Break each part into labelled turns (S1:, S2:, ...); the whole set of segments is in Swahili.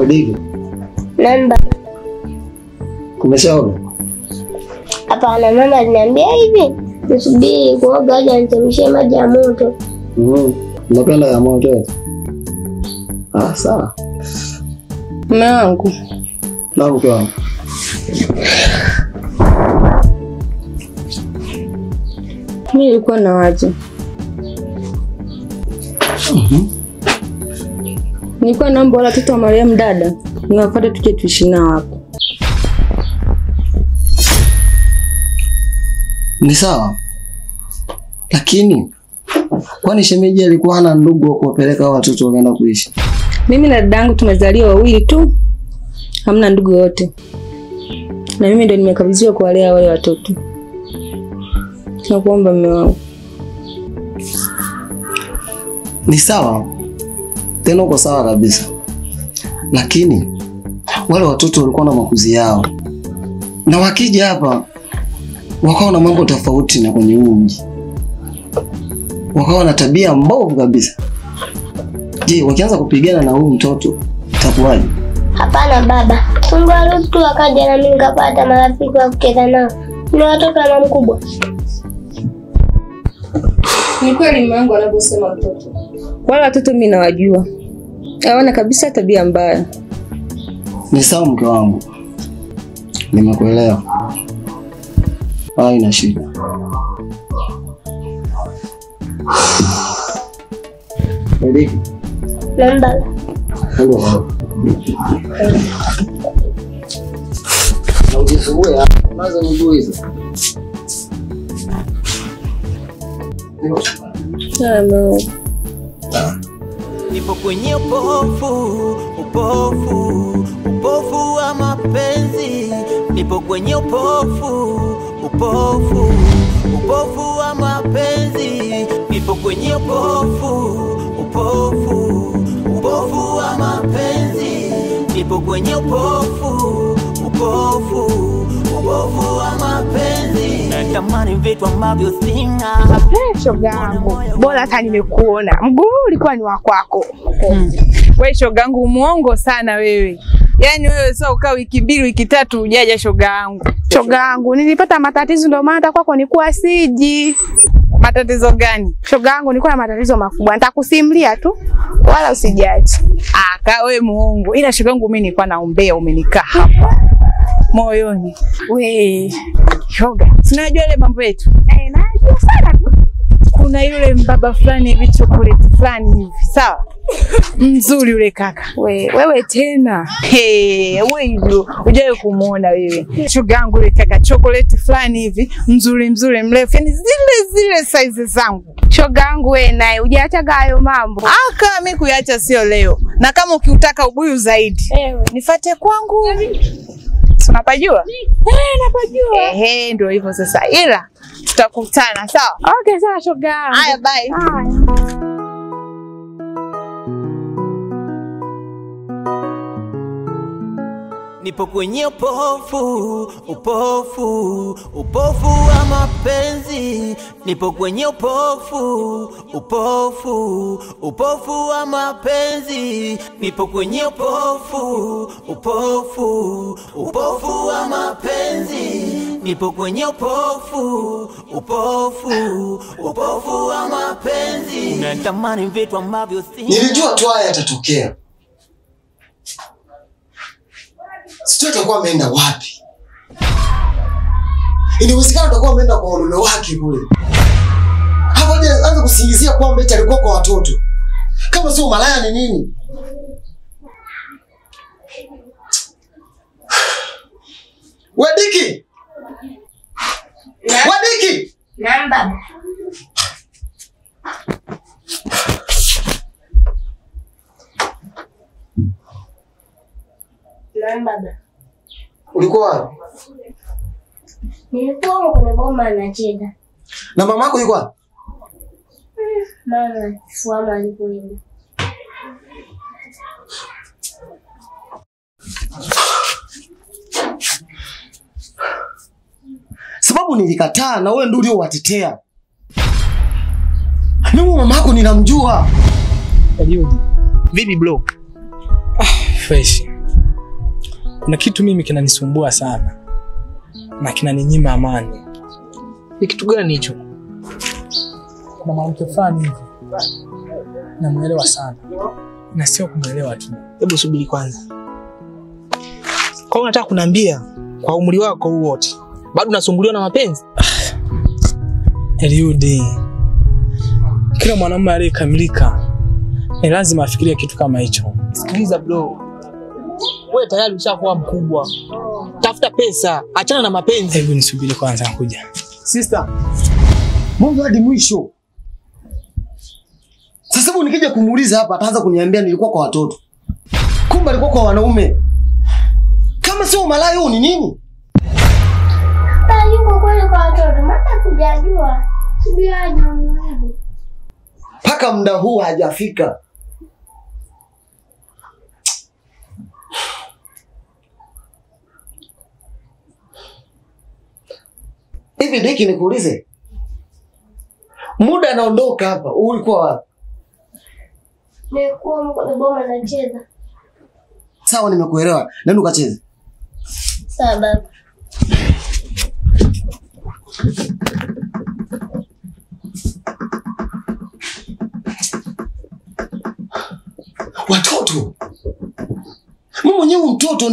S1: Udiki.
S2: Namba.
S1: Kumeshaoga?
S2: Hapana, mama aliniambia hivi. Nisubiri kuoga aje nichemshie maji ya moto.
S1: Unapenda ya moto? Sawa.
S3: Mume wangu.
S1: Na mke wangu.
S3: Mimi nilikuwa na waje. Nilikuwa naomba wala watoto wa Mariam dada niwapate tuje tuishi nao hapo.
S1: Ni sawa. Lakini kwani shemeji alikuwa hana ndugu wa kuwapeleka watoto wakaenda kuishi?
S3: Mimi na dadangu tumezaliwa wawili tu. Hamna ndugu yote. Na mimi ndio nimekabidhiwa kuwalea wale watoto. Nakuomba mume wangu.
S1: Ni sawa. Tena uko sawa kabisa. Lakini wale watoto walikuwa na makuzi yao. Na wakija hapa wakawa na mambo tofauti na kwenye mji. Wakawa na tabia mbovu kabisa. Je, wakianza kupigana na huyu mtoto itakuwaje?
S2: Hapana baba. Tungewarudi tu wakaja na mimi nikapata marafiki wa kucheza nao. Ni watoto wa mama mkubwa.
S3: Ni kweli mume wangu anavyosema mtoto. Wale watoto mimi nawajua. Hawana kabisa tabia mbaya.
S1: Ni sawa mke wangu. Nimekuelewa. Haina shida. Udiki.
S2: Namba.
S1: Hello. Na ujisugue hapa. Unaanza mguu hizo.
S3: Sawa.
S4: Nipo kwenye upofu wa mapenzi. Nipo kwenye upofu wa mapenzi. Nipo kwenye upofu wa mapenzi. Nipo kwenye upofu wa mapenzi. Natamani vitu ambavyo sina.
S5: Shoga yangu, bora hata nimekuona. Mguu ulikuwa ni wa kwako. Wewe shoga yangu muongo sana wewe. Yaani wewe sio ukaa wiki 2 wiki 3 hujaja shoga yangu. Shoga yangu, nilipata matatizo ndio maana kwako nilikuwa siji. Matatizo gani? Shoga yangu nilikuwa na matatizo makubwa. Nitakusimulia tu. Wala usijaji. Ka wewe muongo. Ila shoga yangu mimi nilikuwa naombea umenikaa hapa moyoni. We shoga, unajua ile mambo yetu? Najua sana tu. Kuna yule mbaba fulani hivi chocolate fulani hivi, sawa? Mzuri yule kaka. Wewe tena. Wewe hivyo, hujawahi kumuona wewe. Shoga yangu yule kaka chocolate fulani hivi, mzuri mrefu, yani zile size zangu. Shoga yangu wewe naye hujaacha hayo mambo. Kama mimi kuacha sio leo. Na kama ukiutaka ubuyu zaidi, nifuate kwangu. Unapajua? Napajua. Ndio hivyo sasa. Ila tutakutana, sawa? Okay, sawa shoga. Haya, bye.
S4: Nipo kwenye upofu wa mapenzi. Nipo kwenye upofu wa mapenzi. Nipo kwenye upofu wa mapenzi. Nipo kwenye upofu wa mapenzi. Natamani vitu ambavyo sina.
S1: Nilijua tu haya yatatokea. Sijui atakuwa ameenda wapi. Inawezekana atakuwa ameenda kwa mume wake kule. Hapo anza kusingizia kwamba eti alikuwa kwa watoto. Kama sio malaya ni nini? Wadiki! Wadiki!
S2: Namba. Namba.
S1: Ulikuwa wapi?
S2: Nilikuwa kwenye boma nacheza.
S1: Na mamako yuko wapi?
S2: Mama, fuama alipoenda.
S1: Sababu nilikataa na wewe ndio uliowatetea. Mimi mamako ninamjua.
S6: Vipi bro? Fresh. kuna kitu mimi kinanisumbua sana na kinaninyima amani. Ni kitu gani hicho? Kuna mwanamke fulani hivi namuelewa sana, na sio kumuelewa tu.
S7: Hebu subiri kwanza. Kwa unataka kuniambia kwa umri wako huu wote bado unasumbuliwa na mapenzi?
S6: Eliudi, kila mwanamume aliyekamilika ni lazima afikirie kitu kama hicho.
S7: Sikiliza bro, wewe tayari ushakuwa mkubwa. Tafuta pesa, achana na mapenzi.
S6: Hebu nisubiri kwanza, nakuja.
S1: Sister, Mungu hadi mwisho. Sasa hebu nikija kumuuliza hapa ataanza kuniambia nilikuwa kwa watoto. Kumbe alikuwa kwa wanaume. Kama sio malaya huyu ni nini?
S2: Yuko kweli kwa watoto, mata kujajua. Sibiaje mwanangu.
S1: Paka muda huu hajafika. Hivi Deki nikuulize. Muda anaondoka hapa, ulikuwa wapi?
S2: Nilikuwa mko boma nacheza.
S1: Sawa, nimekuelewa. Nenda ukacheze.
S2: Sawa baba.
S1: Watoto. Mimi mwenyewe mtoto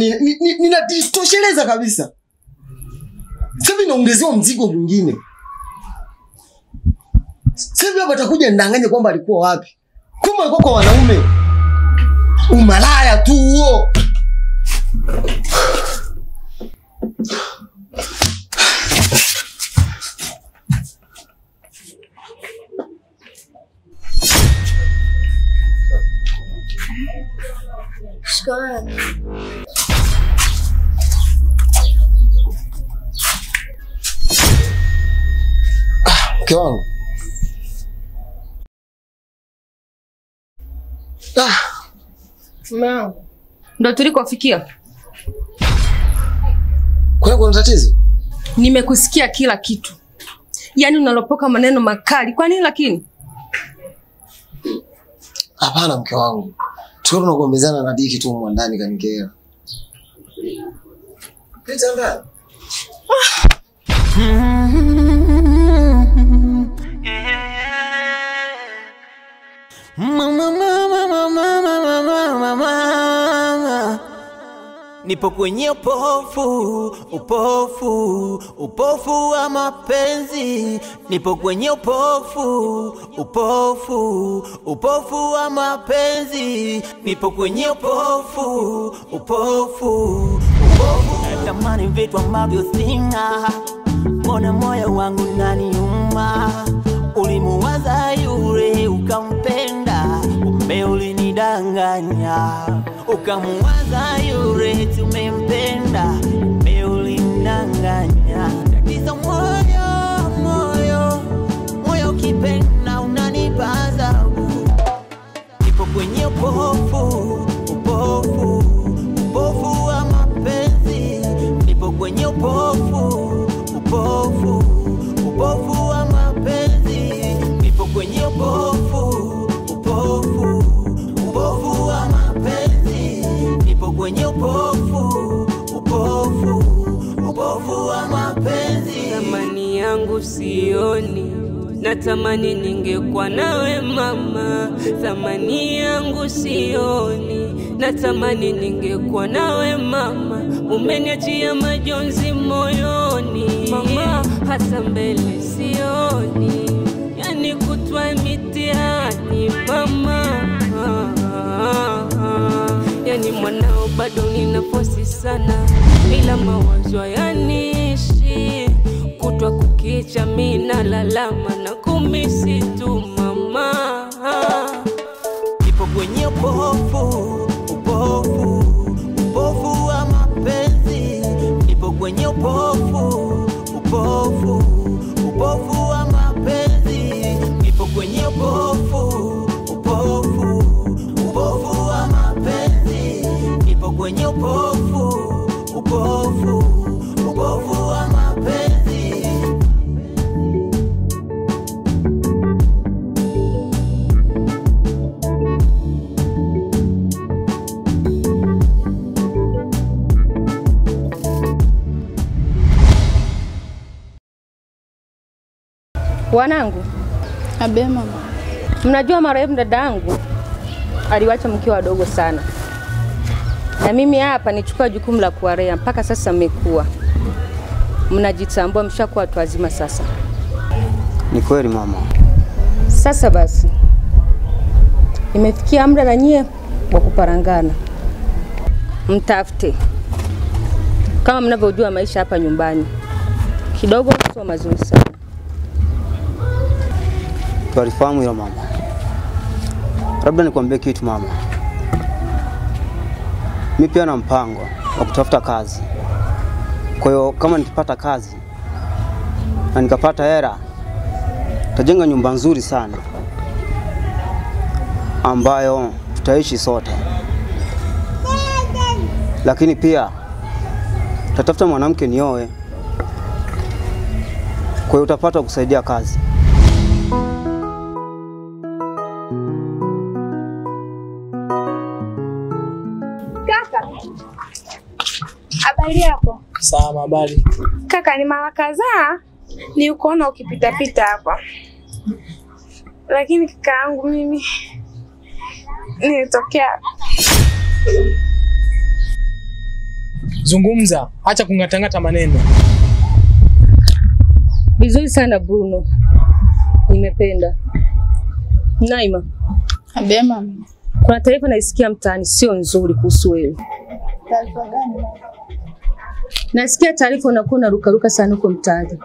S1: ninatosheleza kabisa. Sasa naongezewa mzigo mwingine. Sasa hapa atakuja ndanganye kwamba alikuwa wapi. Kumbe alikuwa kwa wanaume. Umalaya tu huo.
S2: Shikamoo.
S1: Mke wangu.
S3: Mwanangu. Ndio tulikofikia.
S1: Kuna tatizo?
S3: Nimekusikia kila kitu. Yaani unalopoka maneno makali. Kwa nini lakini?
S1: Hapana mke wangu. Tukao tunagombezana na Diki tu huko ndani kanikera. Pita ndani.
S4: Nipo kwenye upofu wa mapenzi. Nipo kwenye upofu wa mapenzi. Nipo kwenye upofu. Natamani vitu ambavyo sina, mbona moyo wangu unaniuma. Ulimuwaza yule ukampenda, kumbe ulinidanganya. Ukamuwaza yule tumempenda, kumbe ulinidanganya. Tatizo moyo kipenda unanipa adhabu. Nipo kwenye upofu wa mapenzi. Nipo kwenye upofu wa mapenzi. Nipo kwenye upofu wa mapenzi. Nipo kwenye upofu wa mapenzi.
S8: Thamani yangu sioni, natamani ningekuwa nawe mama. Thamani yangu sioni, natamani ningekuwa nawe mama. Umeniachia majonzi moyoni mama, hata mbele sioni. Yani kutwa mitihani mama. Yani mwanao bado ninafosi sana, ila mawazo yanishi. Kutwa kukicha mina lalama na kumisi tu mama.
S4: Nipo kwenye upofu wa mapenzi. Nipo kwenye upofu wa mapenzi. Nipo kwenye upofu wa mapenzi. Nipo kwenye upofu wa mapenzi.
S3: Wanangu,
S9: Abe mama.
S3: mnajua marehemu dadangu aliwacha mkiwa wadogo sana. Na mimi hapa nichukua jukumu la kuwalea mpaka sasa mmekuwa. Mnajitambua, mshakuwa watu wazima sasa.
S10: Ni kweli mama.
S3: Sasa basi, imefikia muda na nyie wa kuparangana. Mtafute. Kama mnavyojua maisha hapa nyumbani kidogo sio mazuri sana.
S10: Tualifahamu hilo mama. Labda nikwambie kitu mama. Mimi pia na mpango wa kutafuta kazi. Kwa hiyo kama nikipata kazi na nikapata hela, tajenga nyumba nzuri sana ambayo tutaishi sote. Lakini pia tatafuta mwanamke nioe. Kwa hiyo utapata kusaidia kazi.
S5: Kaka. Habari yako?
S6: Sawa, habari.
S5: Kaka, ni mara kadhaa nilikuona ukipita pita hapa. Lakini kaka yangu mimi nilitokea.
S6: Zungumza, acha kungatangata maneno.
S3: Vizuri sana Bruno. Nimependa. Naima.
S9: Abe mama.
S3: Kuna taarifa naisikia mtaani sio nzuri kuhusu wewe.
S9: Taarifa gani?
S3: Nasikia taarifa unakuwa unarukaruka sana huko mtaani.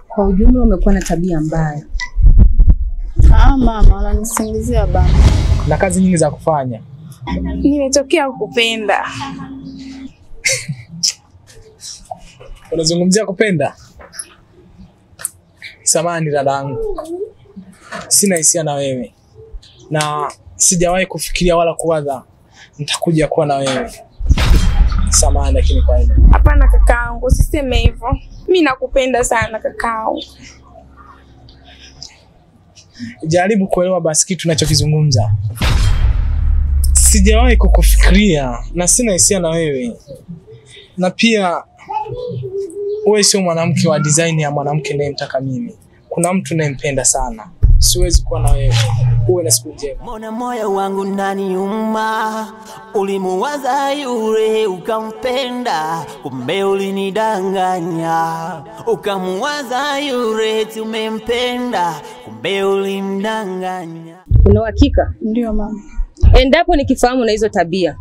S3: Kwa ujumla umekuwa na tabia mbaya.
S9: Mama, wananisingizia baba.
S6: Na kazi nyingi za kufanya.
S5: Nimetokea kukupenda.
S6: Unazungumzia kupenda? Samahani dadangu. Sina hisia na wewe. Na sijawahi kufikiria wala kuwaza nitakuja kuwa na wewe. Samahani lakini kwa hilo.
S5: Hapana kakaangu, usiseme hivyo. Mimi nakupenda sana kakaangu.
S6: Jaribu kuelewa basi kitu tunachokizungumza. Sijawahi kukufikiria na sina hisia na wewe. Na pia wewe sio mwanamke wa design ya mwanamke ninayemtaka mimi. Kuna mtu ninayempenda sana. Siwezi kuwa na wewe. Uwe na siku njema.
S4: Mbona moyo wangu ndani uma, ulimuwaza yule ukampenda, kumbe ulinidanganya. Ukamuwaza yule tumempenda, kumbe ulimdanganya.
S3: Una uhakika?
S9: Ndio mama.
S3: Endapo nikifahamu na hizo tabia,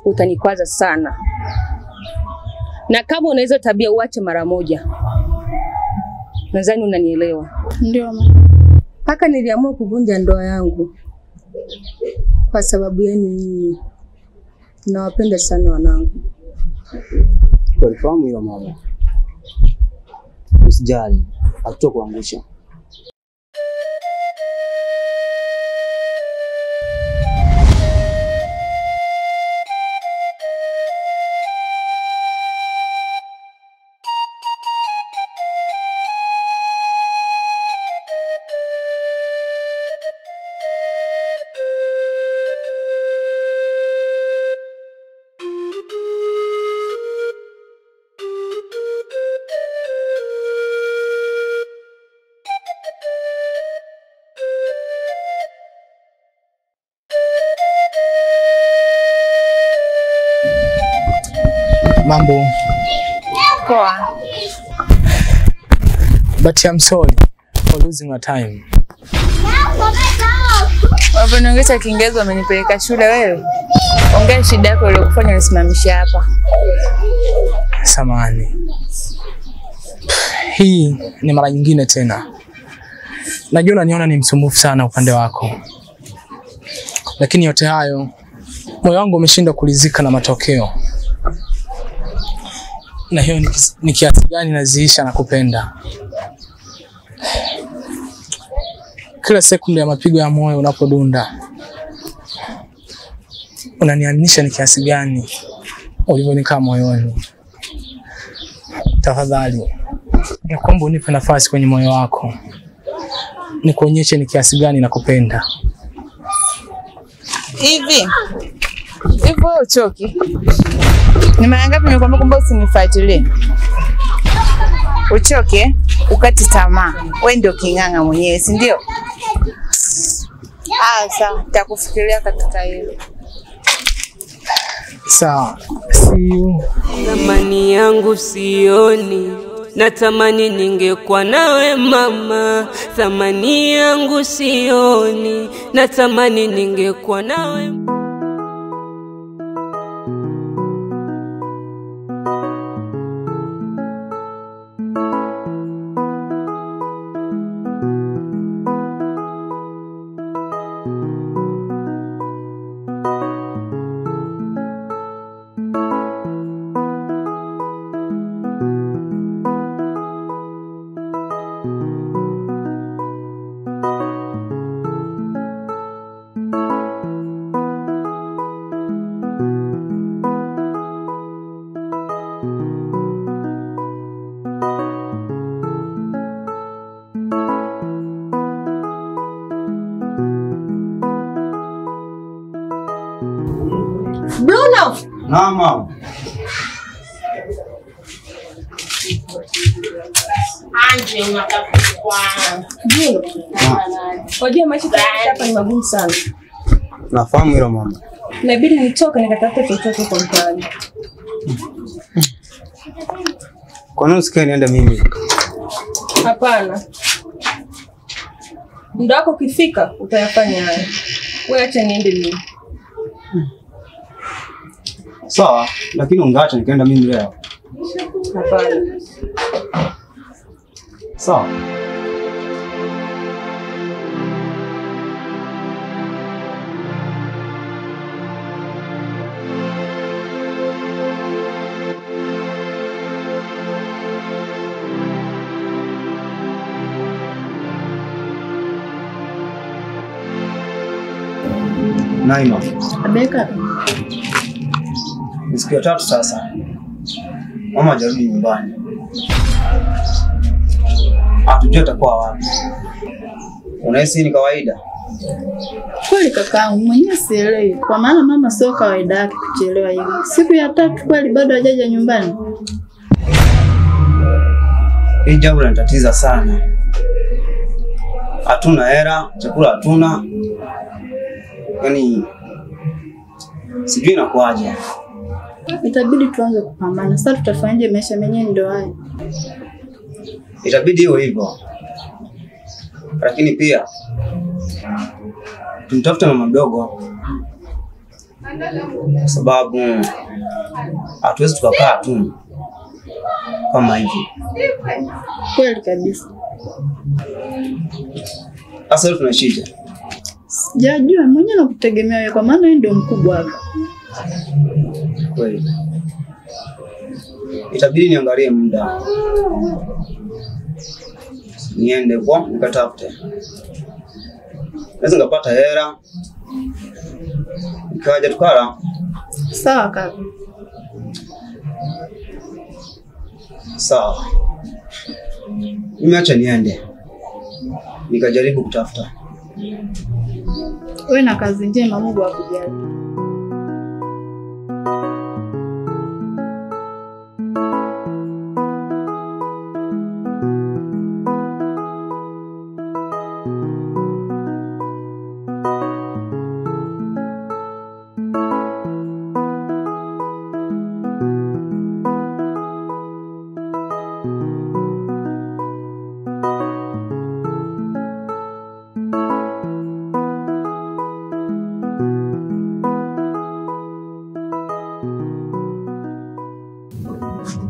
S3: utanikwaza sana. Na kama una hizo tabia uache mara moja. Nadhani unanielewa.
S9: Ndio mama.
S3: Paka niliamua kuvunja ndoa yangu kwa sababu yenu nyinyi. Nawapenda sana wanangu.
S10: Tualifahamu hilo mama. Usijali, hatutokuangusha.
S6: Mambo.
S5: Poa.
S6: But I'm sorry for losing your time.
S5: Waponiongeza Kiingereza umenipeleka shule wewe. Ongea shida yako ile kufanya nisimamishe hapa.
S6: Samahani. Hii ni mara nyingine tena. Najua unaniona ni msumbufu sana upande wako. Lakini yote hayo moyo wangu umeshindwa kulizika na matokeo. Na hiyo ni kiasi gani naziisha na kupenda. Kila sekunde ya mapigo ya moyo unapodunda unaniaminisha ni kiasi gani ulivyonikaa moyoni. Tafadhali nakuomba unipe nafasi kwenye moyo wako, nikuonyeshe ni kiasi gani nakupenda.
S5: Hivi uchoki? Ni mara ngapi nimekwambia kwamba usinifuatilie? uchoke, ukati tamaa. Wewe ndio king'ang'a mwenyewe, si ndio? Sawa, nitakufikiria katika hilo.
S6: Sawa. See you.
S8: Thamani yangu sioni, natamani ningekuwa nawe mama. Thamani yangu sioni, natamani ningekuwa nawe.
S2: Bruno!
S10: Naam mama.
S2: Anje unatafukwa. Bruno.
S3: Wajua maisha hapa ni magumu sana.
S10: Nafahamu hilo mama.
S3: Inabidi nitoke nikatafute chochote kwa mtaani.
S10: Kwa nini usikae niende mimi?
S3: Hapana. Muda wako ukifika utayafanya haya. Wewe acha niende mimi.
S10: Sawa, lakini ungeacha nikaenda mimi leo.
S3: Hapana.
S10: Sawa. Naima.
S9: Abeka.
S10: Ni siku ya 3 sasa. Mama hajarudi nyumbani. Hatujui atakuwa wapi. Unahisi ni kawaida?
S9: Kweli kakaangu, mwenyewe sielewi. Kwa maana mama sio kawaida yake kuchelewa hivi. Siku ya 3 kweli bado hajaja nyumbani.
S10: Hii jambo linatatiza sana. Hatuna hela, chakula hatuna. Yaani sijui inakuaje.
S9: Itabidi tuanze kupambana. Sasa tutafanyaje, maisha yenyewe ndio haya.
S10: Itabidi hivyo. Lakini pia tumtafuta mama mdogo. Sababu hatuwezi tukakaa tu kama hivi.
S9: Kweli kabisa.
S10: Sasa tunashije?
S9: Sijajua, mwenyewe nakutegemea wewe kwa maana wewe ndio mkubwa hapa.
S10: Kweli. Itabidi niangalie muda. Niende kwa nikatafute. Naweza ngapata hela. Nikaja tukala.
S9: Sawa kaka.
S10: Sawa. Mimi acha niende. Nikajaribu kutafuta.
S9: Wewe na kazi njema, Mungu akujalie.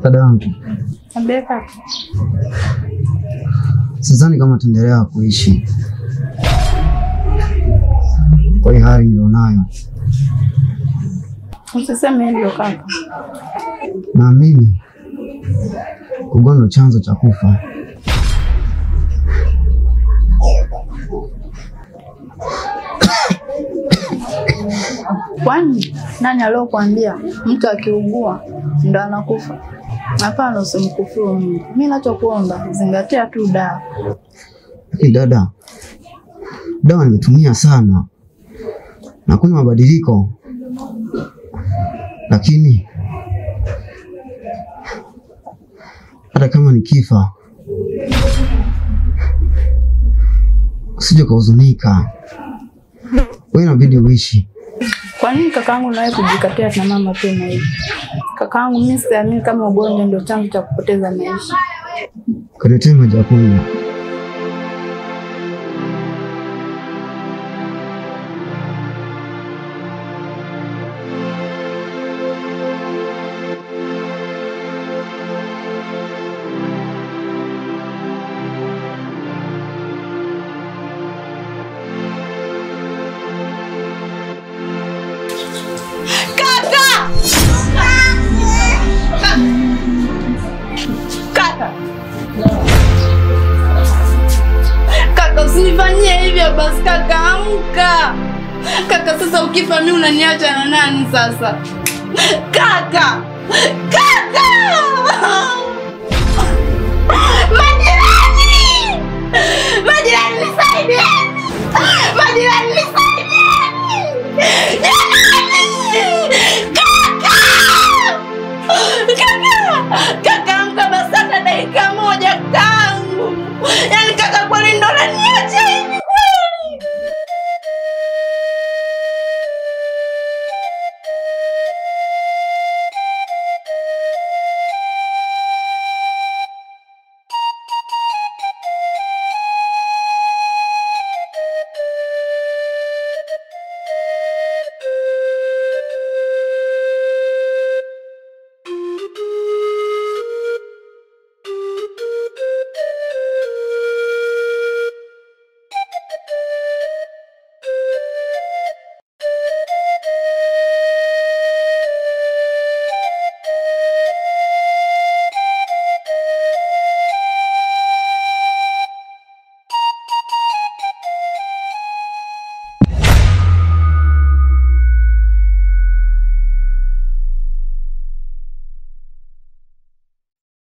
S10: Dadangu.
S9: Abeka.
S10: Sidhani kama tuendelea kuishi kwa hii hali nilionayo.
S9: Usiseme hivyo kaka.
S10: Naamini kugonga chanzo cha kufa.
S9: Kwani nani aliyokuambia mtu akiugua ndo anakufa? Hapana, usimkufuru Mungu. Mimi ninachokuomba zingatia tu dawa.
S10: Lakini dada, dawa nimetumia sana na kuna mabadiliko, lakini hata kama nikifa
S11: usije kuhuzunika. Wewe inabidi uishi.
S9: Kwa nini kakaangu nawe kujikatia na mama tena hivi? Kakaangu mimi siamini kama ugonjwa ndio chanzo cha kupoteza maisha.
S11: Kaletee maji ya kunywa.
S9: Kaka, usinifanyie hivyo basi kaka, amka. Kaka, sasa ukifa mimi unaniacha na nani sasa? Kaka! Kaka! Majirani! Majirani nisaidieni! Majirani nisaidieni!